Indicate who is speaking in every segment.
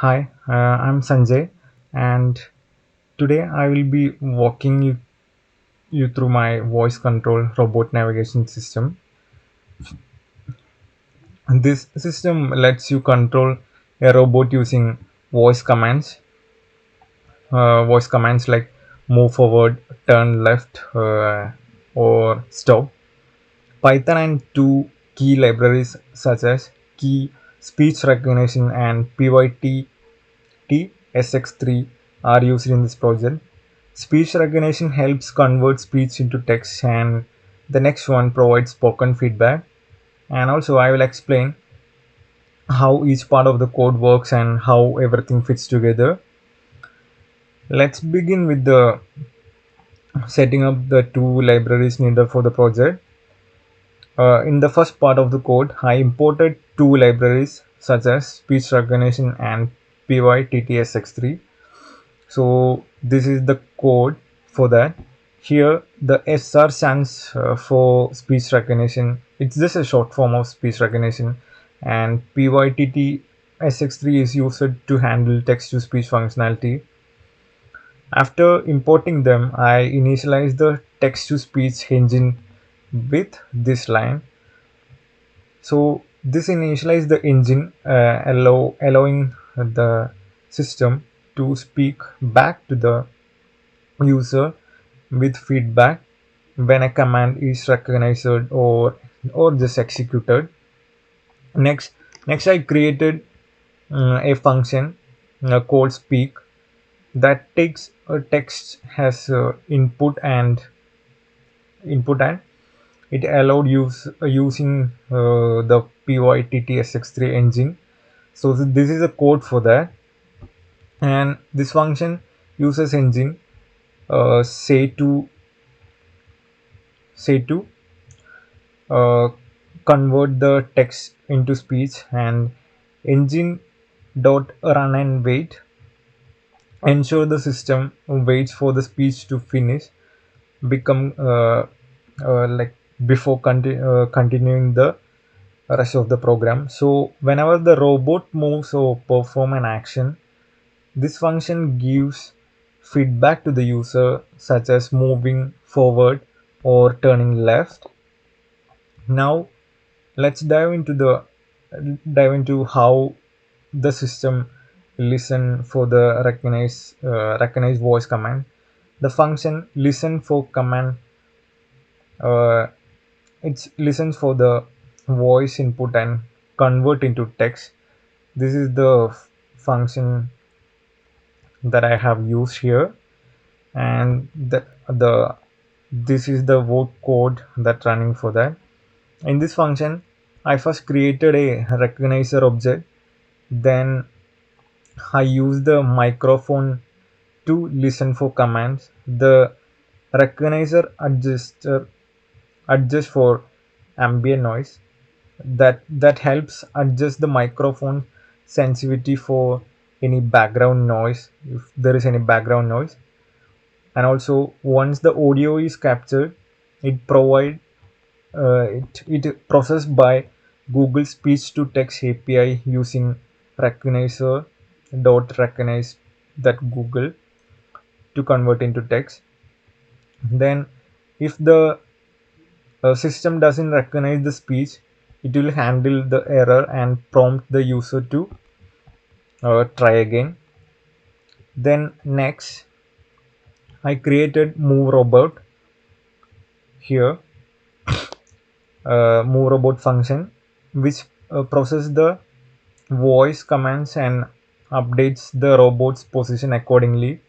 Speaker 1: Hi, I'm Sanjay, and today I will be walking you through my voice control robot navigation system. This system lets you control a robot using voice commands. Voice commands like move forward, turn left, or stop. Python and two key libraries such as key speech recognition and PyTTSX3 are used in this project. Speech recognition helps convert speech into text, and the next one provides spoken feedback. And also, I will explain how each part of the code works and how everything fits together. Let's begin with the setting up the two libraries needed for the project. In the first part of the code, I imported two libraries such as speech recognition and PyTTSX3. So this is the code for that. Here the SR stands for speech recognition. It's just a short form of speech recognition, and PyTT-SX3 is used to handle text to speech functionality. After importing them, I initialize the text to speech engine with this line. So this initialize the engine, allowing the system to speak back to the user with feedback when a command is recognized or just executed. Next next I created a function called speak that takes a text as input and it allowed using the pyttsx3 engine. So this is a code for that, and this function uses engine say to uh, convert the text into speech, and engine dot run and wait ensure the system waits for the speech to finish become like before continuing the rest of the program. So whenever the robot moves or perform an action, this function gives feedback to the user such as moving forward or turning left. Now let's dive into how the system listen for the recognize voice command. The function listen for command, uh, it listens for the voice input and convert into text. This is the function that I have used here, and the this is the word code that running for that. In this function, I first created a recognizer object. Then I use the microphone to listen for commands. The recognizer adjust for ambient noise. That helps adjust the microphone sensitivity for any background noise, if there is any background noise. And also once the audio is captured, it provide it processed by Google speech to text API using recognizer dot recognize that Google to convert into text. Then if the system doesn't recognize the speech, it will handle the error and prompt the user to try again. Then next, I created move robot here, move robot function, which process the voice commands and updates the robot's position accordingly.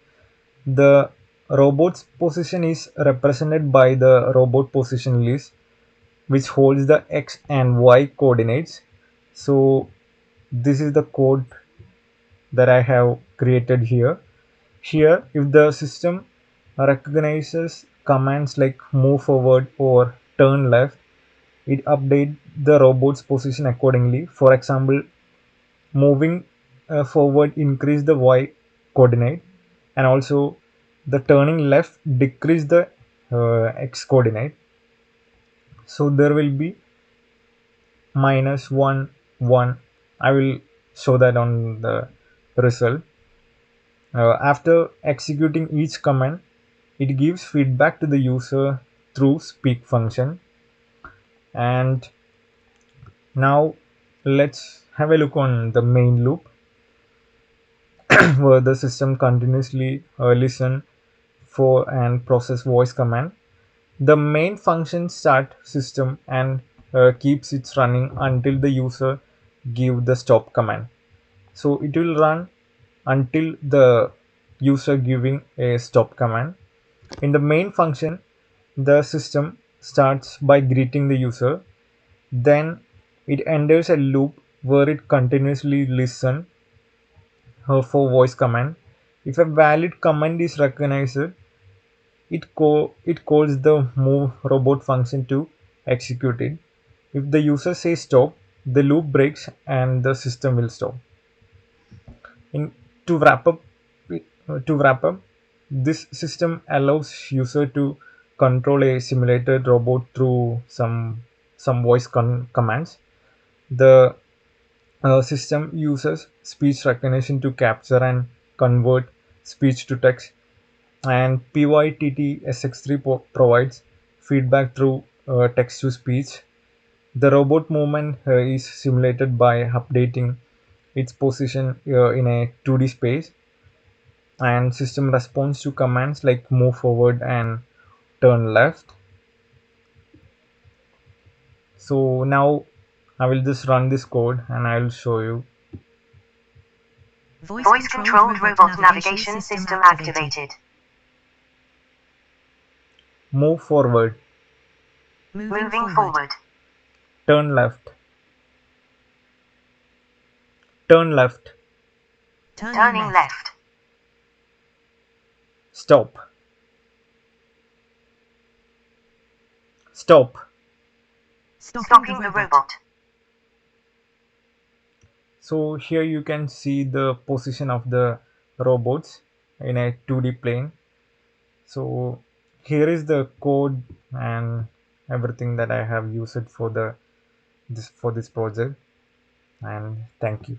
Speaker 1: The robot's position is represented by the robot position list, which holds the x and y coordinates. So this is the code that I have created here. Here, if the system recognizes commands like move forward or turn left, it updates the robot's position accordingly. For example, moving forward increase the y coordinate, and also the turning left decrease the x coordinate. So there will be -1 1. I will show that on the result. After executing each command, it gives feedback to the user through speak function. And now let's have a look on the main loop where the system continuously listen for and process voice command. The main function start system and keeps it running until the user give the stop command. So it will run until the user giving a stop command. In the main function, the system starts by greeting the user, then it enters a loop where it continuously listen for voice command. If a valid command is recognized, it calls the move robot function to execute it. If the user says stop, the loop breaks and the system will stop. In to wrap up to wrap up, this system allows user to control a simulated robot through some voice commands. The system uses speech recognition to capture and convert speech to text, and PYTT-SX3 provides feedback through text to speech. The robot movement is simulated by updating its position in a 2D space, and system responds to commands like move forward and turn left. So now I will just run this code and I will show you.
Speaker 2: Voice-controlled robot navigation system activated.
Speaker 1: Move forward,
Speaker 2: Moving forward.
Speaker 1: turn left, turn left,
Speaker 2: Turning left.
Speaker 1: stop, stop.
Speaker 2: Stopping the robot.
Speaker 1: So here you can see the position of the robots in a 2D plane. So here is the code and everything that I have used for this project, and thank you.